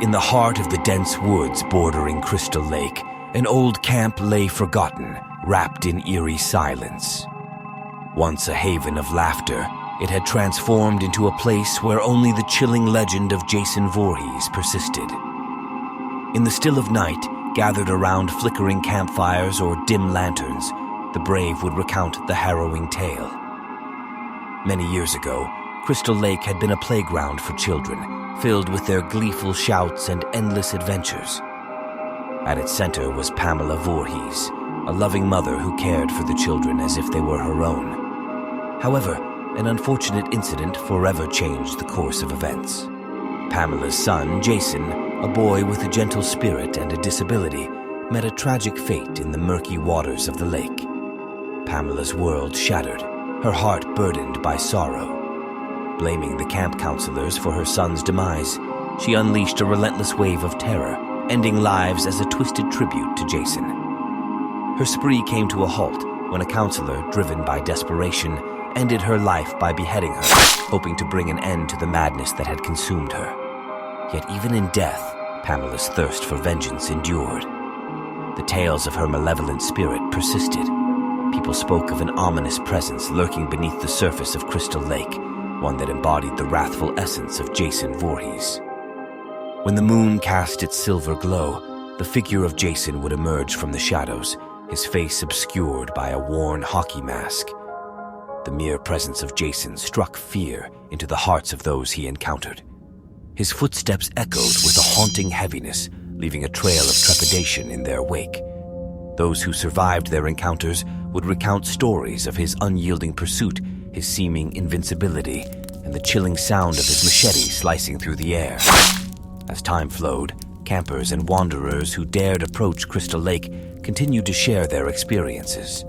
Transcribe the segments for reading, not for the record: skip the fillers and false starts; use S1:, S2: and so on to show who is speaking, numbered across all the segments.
S1: in the heart of the dense woods bordering Crystal Lake, an old camp lay forgotten, wrapped in eerie silence. Once a haven of laughter, it had transformed into a place where only the chilling legend of Jason Voorhees persisted. In the still of night, gathered around flickering campfires or dim lanterns, the brave would recount the harrowing tale. Many years ago, Crystal Lake had been a playground for children, filled with their gleeful shouts and endless adventures. At its center was Pamela Voorhees, a loving mother who cared for the children as if they were her own. However, an unfortunate incident forever changed the course of events. Pamela's son, Jason, a boy with a gentle spirit and a disability, met a tragic fate in the murky waters of the lake. Pamela's world shattered, her heart burdened by sorrow. Blaming the camp counselors for her son's demise, she unleashed a relentless wave of terror, ending lives as a twisted tribute to Jason. Her spree came to a halt when a counselor, driven by desperation, ended her life by beheading her, hoping to bring an end to the madness that had consumed her. Yet even in death, Pamela's thirst for vengeance endured. The tales of her malevolent spirit persisted. People spoke of an ominous presence lurking beneath the surface of Crystal Lake, one that embodied the wrathful essence of Jason Voorhees. When the moon cast its silver glow, the figure of Jason would emerge from the shadows, his face obscured by a worn hockey mask. The mere presence of Jason struck fear into the hearts of those he encountered. His footsteps echoed with a haunting heaviness, leaving a trail of trepidation in their wake. Those who survived their encounters would recount stories of his unyielding pursuit, his seeming invincibility, and the chilling sound of his machete slicing through the air. As time flowed, campers and wanderers who dared approach Crystal Lake continued to share their experiences.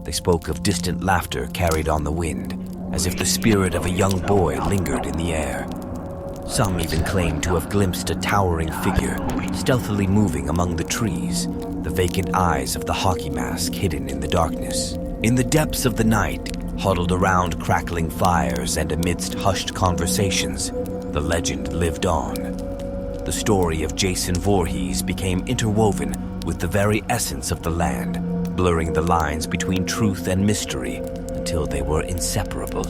S1: They spoke of distant laughter carried on the wind, as if the spirit of a young boy lingered in the air. Some even claimed to have glimpsed a towering figure, stealthily moving among the trees, the vacant eyes of the hockey mask hidden in the darkness. In the depths of the night, huddled around crackling fires and amidst hushed conversations, the legend lived on. The story of Jason Voorhees became interwoven with the very essence of the land, blurring the lines between truth and mystery until they were inseparable.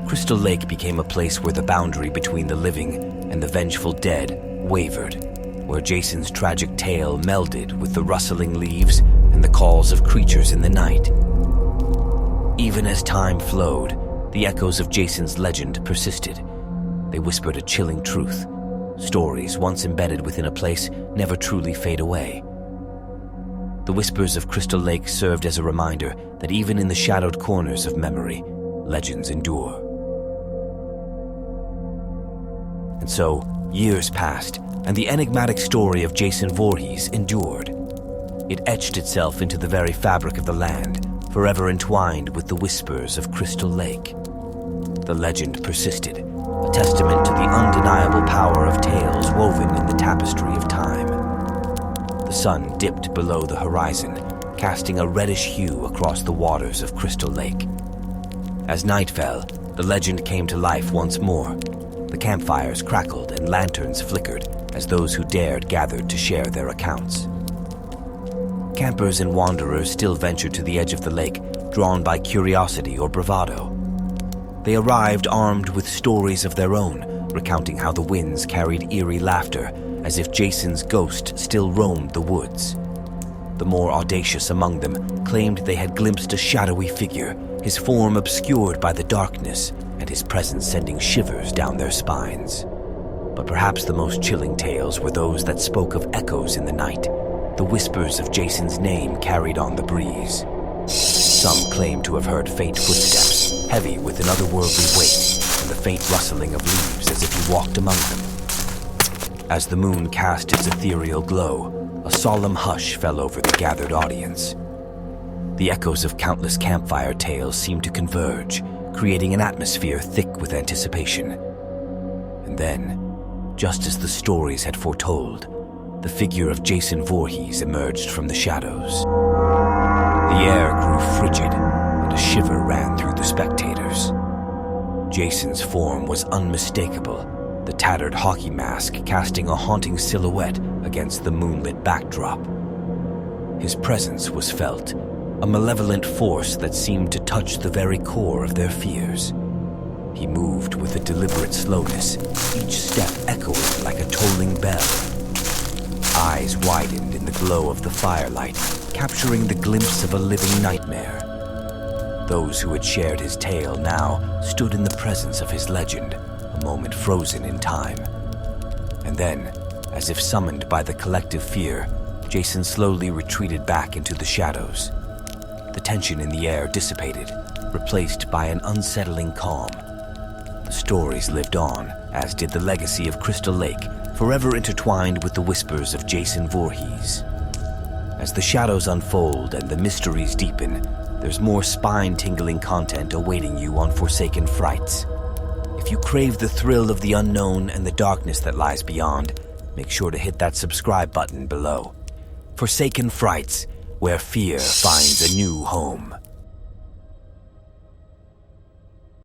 S1: Crystal Lake became a place where the boundary between the living and the vengeful dead wavered, where Jason's tragic tale melded with the rustling leaves and the calls of creatures in the night. Even as time flowed, the echoes of Jason's legend persisted. They whispered a chilling truth. Stories once embedded within a place never truly fade away. The whispers of Crystal Lake served as a reminder that even in the shadowed corners of memory, legends endure. And so, years passed, and the enigmatic story of Jason Voorhees endured. It etched itself into the very fabric of the land, forever entwined with the whispers of Crystal Lake. The legend persisted, a testament to the undeniable power of tales woven in the tapestry of time. The sun dipped below the horizon, casting a reddish hue across the waters of Crystal Lake. As night fell, the legend came to life once more. The campfires crackled and lanterns flickered as those who dared gathered to share their accounts. Campers and wanderers still ventured to the edge of the lake, drawn by curiosity or bravado. They arrived armed with stories of their own, recounting how the winds carried eerie laughter, as if Jason's ghost still roamed the woods. The more audacious among them claimed they had glimpsed a shadowy figure, his form obscured by the darkness, and his presence sending shivers down their spines. But perhaps the most chilling tales were those that spoke of echoes in the night, the whispers of Jason's name carried on the breeze. Some claimed to have heard faint footsteps, heavy with an otherworldly weight, and the faint rustling of leaves as if he walked among them. As the moon cast its ethereal glow, a solemn hush fell over the gathered audience. The echoes of countless campfire tales seemed to converge, creating an atmosphere thick with anticipation. And then, just as the stories had foretold, the figure of Jason Voorhees emerged from the shadows. The air grew frigid, and a shiver ran through the spectators. Jason's form was unmistakable, the the tattered hockey mask casting a haunting silhouette against the moonlit backdrop. His presence was felt, a malevolent force that seemed to touch the very core of their fears. He moved with a deliberate slowness, each step echoing like a tolling bell. Eyes widened in the glow of the firelight, capturing the glimpse of a living nightmare. Those who had shared his tale now stood in the presence of his legend, a moment frozen in time. And then, as if summoned by the collective fear, Jason slowly retreated back into the shadows. The tension in the air dissipated, replaced by an unsettling calm. The stories lived on, as did the legacy of Crystal Lake, forever intertwined with the whispers of Jason Voorhees. As the shadows unfold and the mysteries deepen, there's more spine-tingling content awaiting you on Forsaken Frights. If you crave the thrill of the unknown and the darkness that lies beyond, make sure to hit that subscribe button below. Forsaken Frights, where fear finds a new home.